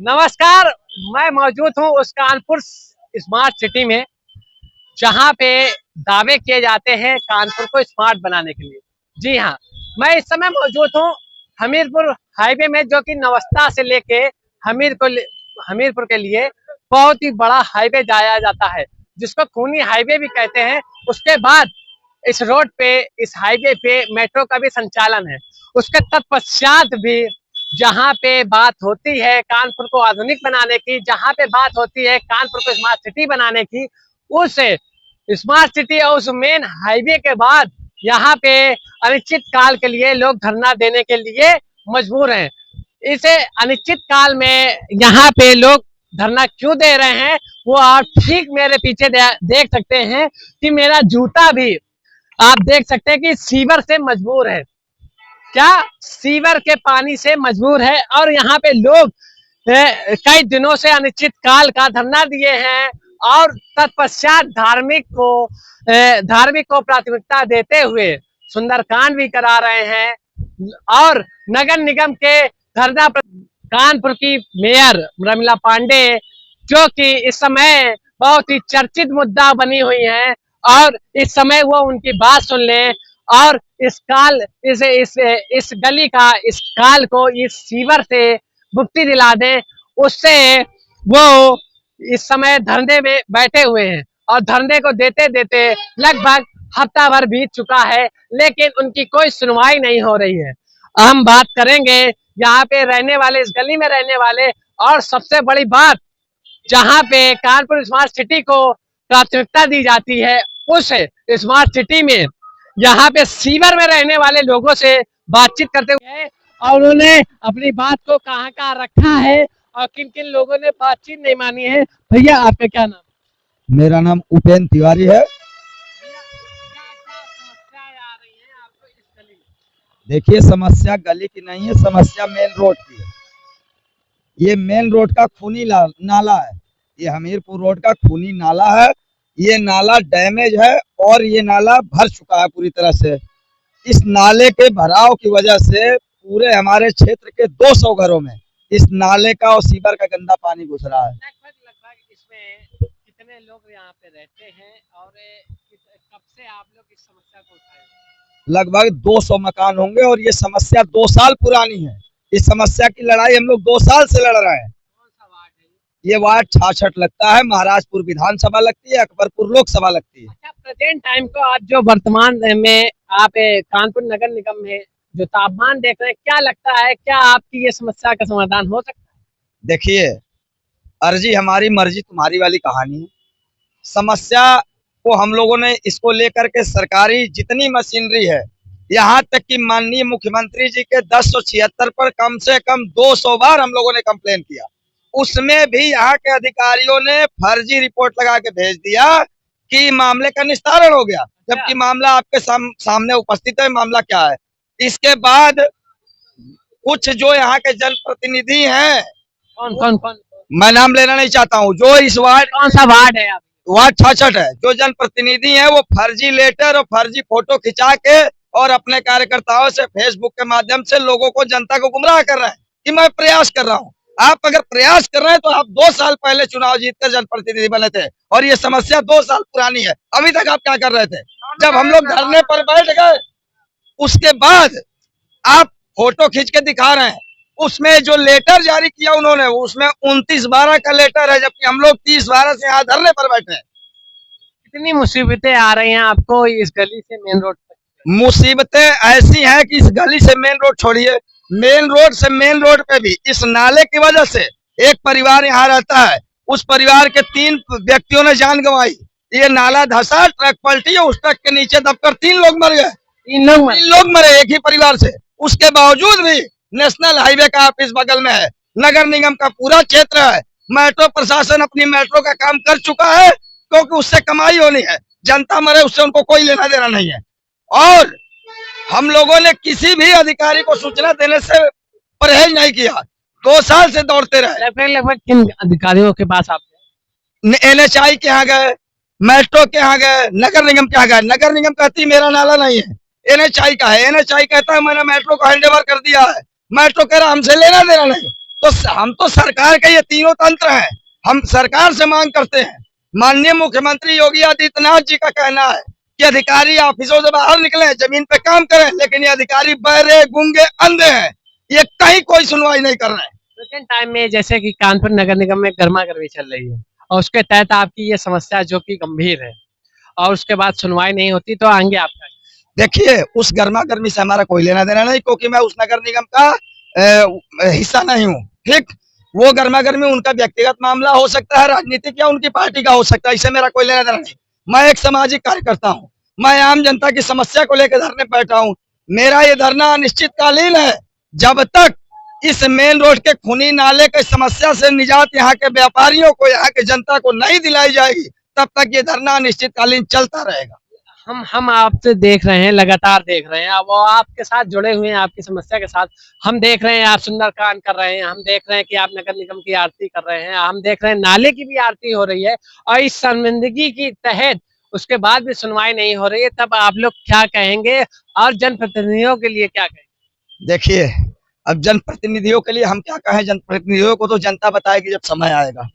नमस्कार। मैं मौजूद हूँ उस कानपुर स्मार्ट सिटी में जहाँ पे दावे किए जाते हैं कानपुर को स्मार्ट बनाने के लिए। जी हाँ, मैं इस समय मौजूद हूँ हमीरपुर हाईवे में, जो कि नवस्ता से लेके हमीरपुर के लिए बहुत ही बड़ा हाईवे जाया जाता है, जिसको खूनी हाईवे भी कहते हैं। उसके बाद इस रोड पे, इस हाईवे पे मेट्रो का भी संचालन है। उसके तत्पश्चात भी जहाँ पे बात होती है कानपुर को आधुनिक बनाने की, जहाँ पे बात होती है कानपुर को स्मार्ट सिटी बनाने की, उस स्मार्ट सिटी और उस मेन हाईवे के बाद यहाँ पे अनिश्चित काल के लिए लोग धरना देने के लिए मजबूर हैं। इसे अनिश्चित काल में यहाँ पे लोग धरना क्यों दे रहे हैं, वो आप ठीक मेरे पीछे देख सकते हैं कि मेरा जूता भी आप देख सकते हैं कि सीवर से मजबूर है। क्या सीवर के पानी से मजबूर है। और यहाँ पे लोग कई दिनों से अनिश्चित काल का धरना दिए हैं और तत्पश्चात धार्मिक को प्राथमिकता देते हुए सुंदरकांड भी करा रहे हैं। और नगर निगम के धरना कानपुर की मेयर रमीला पांडे, जो कि इस समय बहुत ही चर्चित मुद्दा बनी हुई है, और इस समय वो उनकी बात सुन लें और इस गली का, इस काल को, इस सीवर से मुक्ति दिला दें। उससे वो इस समय धरने में बैठे हुए हैं और धरने को देते देते लगभग हफ्ता भर बीत चुका है, लेकिन उनकी कोई सुनवाई नहीं हो रही है। हम बात करेंगे यहाँ पे रहने वाले, इस गली में रहने वाले, और सबसे बड़ी बात, जहाँ पे कानपुर स्मार्ट सिटी को प्राथमिकता दी जाती है, उस स्मार्ट सिटी में यहाँ पे सीवर में रहने वाले लोगों से बातचीत करते हुए, और उन्होंने अपनी बात को कहाँ कहाँ रखा है और किन किन लोगों ने बातचीत नहीं मानी है। भैया, आपका क्या नाम? मेरा नाम उपेंद्र तिवारी है। देखिए, समस्या गली की नहीं है, समस्या मेन रोड की है। ये मेन रोड का खूनी नाला है। ये हमीरपुर रोड का खूनी नाला है। ये नाला डैमेज है और ये नाला भर चुका है पूरी तरह से। इस नाले के भराव की वजह से पूरे हमारे क्षेत्र के 200 घरों में इस नाले का और सीवर का गंदा पानी घुस रहा है। लगभग इसमें कितने लोग यहाँ पे रहते हैं और कब से आप लोग इस समस्या को उठाए? लगभग 200 मकान होंगे और ये समस्या 2 साल पुरानी है। इस समस्या की लड़ाई हम लोग 2 साल से लड़ रहे हैं। कौन सा वार्ड है? ये वार्ड 66 लगता है। महाराजपुर विधानसभा लगती है, अकबरपुर लोकसभा लगती है। अच्छा, प्रेजेंट टाइम को आप जो वर्तमान में आप कानपुर नगर निगम में जो तापमान देख रहे हैं, क्या लगता है, क्या आपकी ये समस्या का समाधान हो सकता है? देखिए, अर्जी हमारी मर्जी तुम्हारी वाली कहानी है। समस्या को हम लोगों ने इसको लेकर के सरकारी जितनी मशीनरी है, यहाँ तक कि माननीय मुख्यमंत्री जी के 1076 पर कम से कम 200 बार हम लोगों ने कंप्लेन किया। उसमें भी यहाँ के अधिकारियों ने फर्जी रिपोर्ट लगा के भेज दिया कि मामले का निस्तारण हो गया, जबकि मामला आपके सामने उपस्थित है। मामला क्या है? इसके बाद कुछ जो यहाँ के जनप्रतिनिधि हैं, कौन कौन कौन? मैं नाम लेना नहीं चाहता हूँ, जो इस वार्ड, कौन सा वार्ड है आप? वार्ड 66 है, जो जनप्रतिनिधि हैं वो फर्जी लेटर और फर्जी फोटो खिंचा के और अपने कार्यकर्ताओं से फेसबुक के माध्यम से लोगों को, जनता को गुमराह कर रहे हैं कि मैं प्रयास कर रहा हूँ। आप अगर प्रयास कर रहे हैं तो आप 2 साल पहले चुनाव जीतकर जनप्रतिनिधि बने थे और ये समस्या 2 साल पुरानी है। अभी तक आप क्या कर रहे थे? जब हम लोग धरने पर बैठ गए, उसके बाद आप फोटो खींच के दिखा रहे हैं। उसमें जो लेटर जारी किया उन्होंने, उसमें 29/12 का लेटर है, जबकि हम लोग 30/12 से यहाँ धरने पर बैठे हैं। कितनी मुसीबतें आ रही हैं आपको इस गली से मेन रोड तक? मुसीबतें ऐसी हैं कि इस गली से मेन रोड छोड़िए, मेन रोड से मेन रोड पे भी इस नाले की वजह से एक परिवार यहाँ रहता है, उस परिवार के 3 व्यक्तियों ने जान गंवाई। ये नाला धंसा, ट्रक पलटी, उस ट्रक के नीचे दबकर 3 लोग मर गए। 3 लोग मरे एक ही परिवार से। उसके बावजूद भी नेशनल हाईवे का ऑफिस बगल में है, नगर निगम का पूरा क्षेत्र है, मेट्रो प्रशासन अपनी मेट्रो का काम कर चुका है, क्योंकि उससे कमाई होनी है। जनता मरे उससे उनको कोई लेना देना नहीं है। और हम लोगों ने किसी भी अधिकारी को सूचना देने से परहेज नहीं किया। 2 साल से दौड़ते रहे। लगभग किन अधिकारियों के पास आप? NHI के यहाँ गए, मेट्रो के यहाँ गए, नगर निगम के यहाँ गए। नगर निगम कहती मेरा नाला नहीं है, NHI का है। NHI कहता है मैंने मेट्रो को हैंड ओवर कर दिया है। मेट्रो कह रहा हमसे लेना देना नहीं। तो हम तो सरकार के ये तीनों तंत्र हैं, हम सरकार से मांग करते हैं। माननीय मुख्यमंत्री योगी आदित्यनाथ जी का कहना है कि अधिकारी ऑफिसों से बाहर निकले, जमीन पे काम करें, लेकिन ये अधिकारी बहरे, गूंगे, अंधे हैं, ये कहीं कोई सुनवाई नहीं कर रहे हैं। प्रेजेंट टाइम में जैसे कि कानपुर नगर निगम में गर्मा गर्मी चल रही है और उसके तहत आपकी ये समस्या जो कि गंभीर है और उसके बाद सुनवाई नहीं होती तो आगे आपका देखिए, उस गर्मा गर्मी से हमारा कोई लेना देना नहीं, क्योंकि मैं उस नगर निगम का हिस्सा नहीं हूँ। ठीक, वो गर्मा गर्मी उनका व्यक्तिगत मामला हो सकता है, राजनीतिक या उनकी पार्टी का हो सकता है, इससे मेरा कोई लेना देना नहीं। मैं एक सामाजिक कार्यकर्ता हूँ, मैं आम जनता की समस्या को लेकर धरने बैठा हूँ। मेरा ये धरना अनिश्चितकालीन है। जब तक इस मेन रोड के खूनी नाले की समस्या से निजात यहाँ के व्यापारियों को, यहाँ के जनता को नहीं दिलाई जाएगी, तब तक ये धरना अनिश्चितकालीन चलता रहेगा। हम आपसे देख रहे हैं, लगातार देख रहे हैं, वो आपके साथ जुड़े हुए हैं, आपकी समस्या के साथ। हम देख रहे हैं आप सुंदरकांड कर रहे हैं, हम देख रहे हैं कि आप नगर निगम की आरती कर रहे हैं, हम देख रहे हैं नाले की भी आरती हो रही है और इस शर्मिंदगी की तहत उसके बाद भी सुनवाई नहीं हो रही है। तब आप लोग क्या कहेंगे और जनप्रतिनिधियों के लिए क्या कहेंगे? देखिए, अब जनप्रतिनिधियों के लिए हम क्या कहें, जनप्रतिनिधियों को तो जनता बताएगी जब समय आएगा।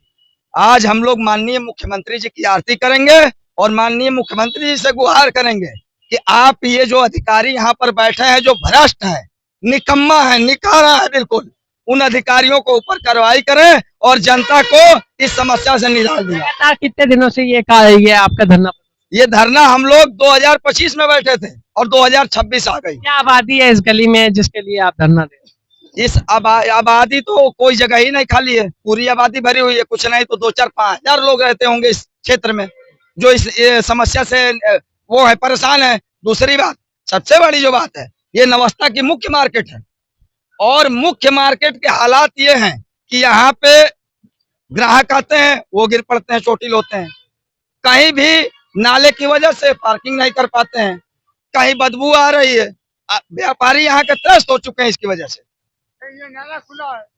आज हम लोग माननीय मुख्यमंत्री जी की आरती करेंगे और माननीय मुख्यमंत्री जी से गुहार करेंगे कि आप ये जो अधिकारी यहाँ पर बैठे हैं, जो भ्रष्ट है, निकम्मा है, निकारा है बिल्कुल, उन अधिकारियों को ऊपर कार्रवाई करें और जनता को इस समस्या से निकाल दिया। लगातार कितने दिनों से ये आपका धरना? ये धरना हम लोग 2025 में बैठे थे और 2026 आ गई। क्या आबादी है इस गली में जिसके लिए आप धरना दे? इस आबादी तो कोई जगह ही नहीं खाली है, पूरी आबादी भरी हुई है। कुछ नहीं तो 2-4-5 हजार लोग रहते होंगे इस क्षेत्र में, जो इस समस्या से वो है, परेशान है। दूसरी बात, सबसे बड़ी जो बात है, ये नवस्था की मुख्य मार्केट है और मुख्य मार्केट के हालात ये हैं कि यहाँ पे ग्राहक आते हैं, वो गिर पड़ते हैं, चोटिल होते हैं। कहीं भी नाले की वजह से पार्किंग नहीं कर पाते हैं, कहीं बदबू आ रही है, व्यापारी यहाँ के त्रस्त हो चुके हैं इसकी वजह से। ये नाला खुला है।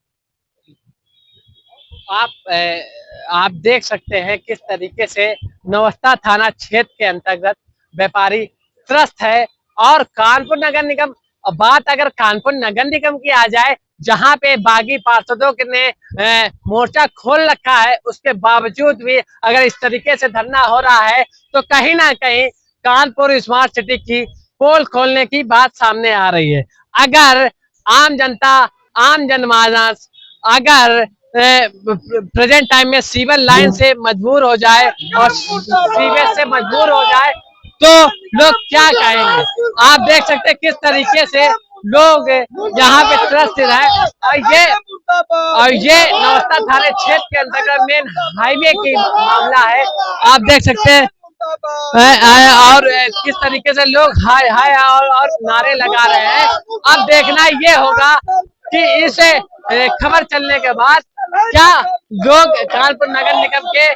आप देख सकते हैं किस तरीके से नवस्था थाना क्षेत्र के अंतर्गत व्यापारी त्रस्त है और कानपुर नगर निगम, बात अगर कानपुर नगर निगम की आ जाए, जहां पे बागी पार्षदों ने मोर्चा खोल रखा है, उसके बावजूद भी अगर इस तरीके से धरना हो रहा है तो कहीं ना कहीं कानपुर स्मार्ट सिटी की पोल खोलने की बात सामने आ रही है। अगर आम जनता, आम जनमानस अगर प्रेजेंट टाइम में सीवर लाइन से मजबूर हो जाए और सीवेज से मजबूर हो जाए तो लोग क्या कहेंगे? आप देख सकते हैं किस तरीके से लोग यहाँ पे त्रस्त है और ये नवस्था थाने क्षेत्र के अंतर्गत मेन हाईवे की मामला है। आप देख सकते हैं और किस तरीके से लोग हाय हाय और नारे लगा रहे हैं। अब देखना ये होगा कि इस खबर चलने के बाद क्या लोग कानपुर नगर निगम के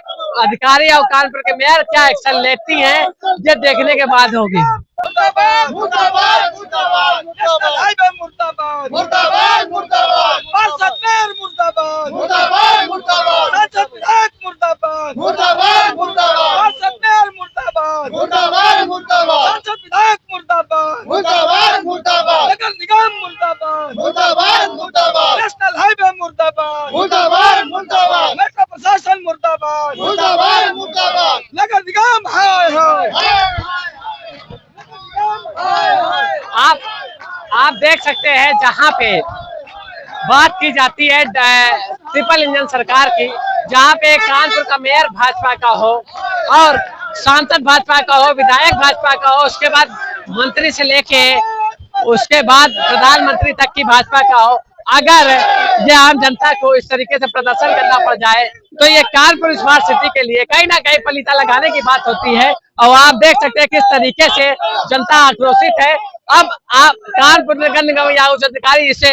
अधिकारी और कानपुर के मेयर क्या एक्शन लेती हैं, ये देखने के बाद होगी। मुर्दाबाद मुर्दाबाद मुर्दाबाद मुर्दाबाद मुर्दाबाद मुर्दाबाद मुर्दाबाद मुर्दाबाद मुर्दाबाद मुर्दाबाद मुर्दाबाद मुर्दाबाद मुर्दाबाद मुर्दाबाद मुर्दाबाद मुर्दाबाद विधायक मुर्दाबाद मुर्दाबाद मुर्दाबाद नगर निगम मुर्दाबाद मुर्दाबाद मुर्दाबाद नेशनल हाईवे मुर्दाबाद मुर्दाबाद मुर्दाबाद मेट्रो प्रशासन मुर्दाबाद मुर्दाबाद मुर्दाबाद नगर निगम हाय हाय। आप देख सकते हैं जहां पे बात की जाती है ट्रिपल इंजन सरकार की, जहां पे कानपुर का मेयर भाजपा का हो और सांसद भाजपा का हो, विधायक भाजपा का हो, उसके बाद मंत्री से लेके उसके बाद प्रधानमंत्री तक की भाजपा का हो। अगर ये आम जनता को इस तरीके से प्रदर्शन करना पड़ जाए तो ये कानपुर स्मार्ट सिटी के लिए कहीं ना कहीं पलीता लगाने की बात होती है और आप देख सकते हैं किस तरीके से जनता आक्रोशित है। अब आप कानपुर नगर निगम या उच्च अधिकारी इसे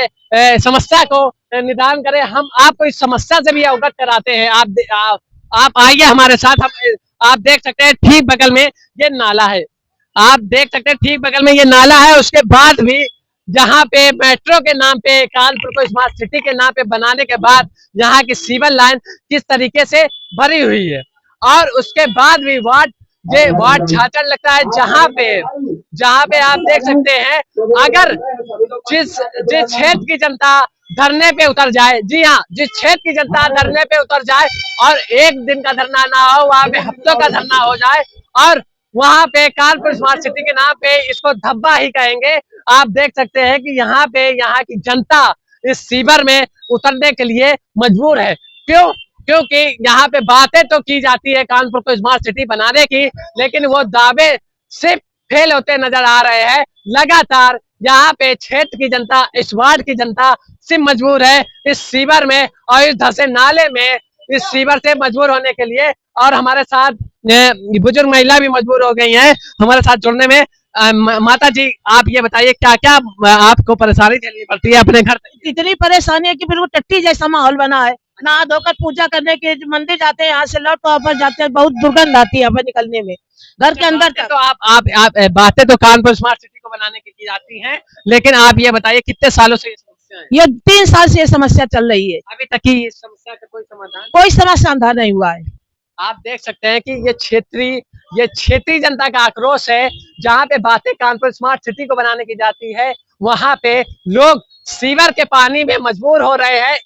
समस्या को निदान करें। हम आपको इस समस्या से भी अवगत कराते हैं। आप आइए हमारे साथ। हम आप देख सकते हैं ठीक बगल में ये नाला है, आप देख सकते हैं ठीक बगल में ये नाला है। उसके बाद भी जहाँ पे मेट्रो के नाम पे, कानपुर को स्मार्ट सिटी के नाम पे बनाने के बाद यहाँ की सीवर लाइन किस तरीके से भरी हुई है और उसके बाद भी वार्ड छाछड़ लगता है, जहाँ पे आप देख सकते हैं अगर जिस क्षेत्र की जनता धरने पे उतर जाए। जी हाँ, जिस क्षेत्र की जनता धरने पे उतर जाए और एक दिन का धरना ना हो, वहां पे हफ्तों का धरना हो जाए और वहां पे कानपुर स्मार्ट सिटी के नाम पे इसको धब्बा ही कहेंगे। आप देख सकते हैं कि यहाँ पे यहाँ की जनता इस सीवर में उतरने के लिए मजबूर है। क्यों? क्योंकि यहाँ पे बातें तो की जाती है कानपुर को स्मार्ट सिटी बनाने की, लेकिन वो दावे सिर्फ फेल होते नजर आ रहे हैं। लगातार यहाँ पे क्षेत्र की जनता, इस वार्ड की जनता सिर्फ मजबूर है इस सीवर में और इस धसे नाले में, इस सीवर से मजबूर होने के लिए। और हमारे साथ बुजुर्ग महिला भी मजबूर हो गई है हमारे साथ जुड़ने में। माता जी, आप ये बताइए क्या क्या आपको परेशानी झेलनी पड़ती है अपने घर से? इतनी परेशानी है कि बिल्कुल टट्टी जैसा माहौल बना है। नहा धोकर पूजा करने के मंदिर जाते हैं, यहाँ से लौट तो वापस जाते हैं, बहुत दुर्गंध आती है यहाँ पर निकलने में, घर के अंदर बातें तक। तो आप बातें तो कानपुर स्मार्ट सिटी को बनाने की जाती हैं, लेकिन आप ये बताइए कितने सालों से ये समस्या है? ये 3 साल से ये समस्या चल रही है, अभी तक की इस समस्या का कोई समाधान? कोई समाधान नहीं हुआ है। आप देख सकते हैं कि ये क्षेत्रीय जनता का आक्रोश है। जहां पे बातें कानपुर स्मार्ट सिटी को बनाने की जाती है, वहां पे लोग सीवर के पानी में मजबूर हो रहे हैं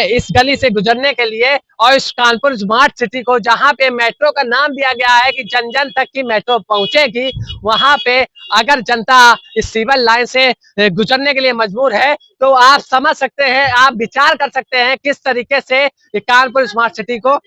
इस गली से गुजरने के लिए। और इस कानपुर स्मार्ट सिटी को जहां पे मेट्रो का नाम दिया गया है कि जन जन तक की मेट्रो पहुंचेगी, वहां पे अगर जनता इस सीवर लाइन से गुजरने के लिए मजबूर है, तो आप समझ सकते हैं, आप विचार कर सकते हैं किस तरीके से ये कानपुर स्मार्ट सिटी को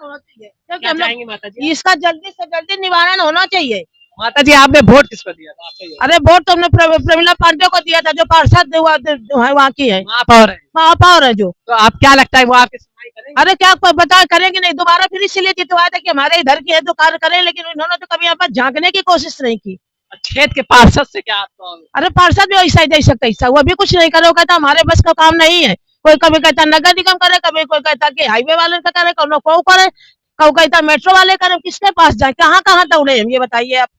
क्योंकि क्या हम चाहेंगे माता जी? लोग इसका जल्दी से जल्दी निवारण होना चाहिए। माता जी, आपने वोट किसको दिया था? आपका ये अरे वोट तो हमने प्रमिला पांडे को दिया था, जो पार्षद है वहाँ की है, महापौर है, महापौर है जो। तो आप क्या लगता है वो आपकी सुनवाई करेंगे? अरे क्या बता करेंगे नहीं, दोबारा फिर इसीलिए जितवाया था कि हमारे इधर की है तो कार्य करें, लेकिन इन्होंने तो कभी यहाँ पर झांकने की कोशिश नहीं की। क्षेत्र के पार्षद से क्या आपको? अरे पार्षद भी ऐसा ही जैसा तैसा, वो भी कुछ नहीं करे, वो कहता हमारे बस का काम नहीं है। कोई कभी कहता नगर निगम करे, कभी कोई कहता कि हाईवे वाले का करे, कौ करे, कौ कहता मेट्रो वाले करे। किसके पास जाए, कहाँ कहाँ दौड़े हम, ये बताइए आप।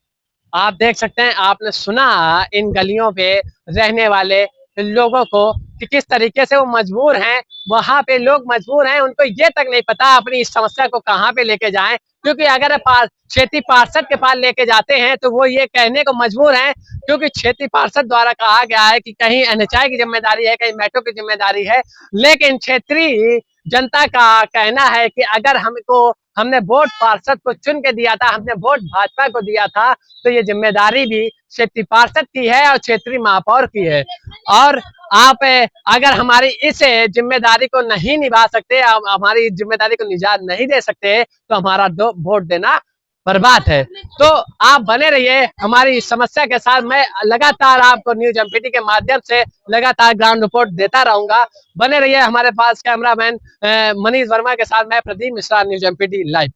आप देख सकते हैं, आपने सुना इन गलियों पे रहने वाले लोगों को कि किस तरीके से वो मजबूर हैं। वहां पे लोग मजबूर हैं, उनको ये तक नहीं पता अपनी इस समस्या को कहाँ पे लेके जाएं। क्योंकि अगर क्षेत्रीय पार्षद के पास लेके जाते हैं तो वो ये कहने को मजबूर हैं, क्योंकि क्षेत्रीय पार्षद द्वारा कहा गया है कि कहीं एनएचआई की जिम्मेदारी है, कहीं मेट्रो की जिम्मेदारी है। लेकिन क्षेत्रीय जनता का कहना है कि अगर हमने वोट पार्षद को चुन के दिया था, हमने वोट भाजपा को दिया था, तो ये जिम्मेदारी भी क्षेत्रीय पार्षद की है और क्षेत्रीय महापौर की है। और आप अगर हमारी इस जिम्मेदारी को नहीं निभा सकते, हमारी जिम्मेदारी को निजात नहीं दे सकते, तो हमारा वोट देना बर्बाद है। तो आप बने रहिए हमारी समस्या के साथ। मैं लगातार आपको न्यूज एमपीटी के माध्यम से लगातार ग्राउंड रिपोर्ट देता रहूंगा। बने रहिए हमारे पास कैमरामैन मनीष वर्मा के साथ। मैं Pradeep Mishra, news empty live.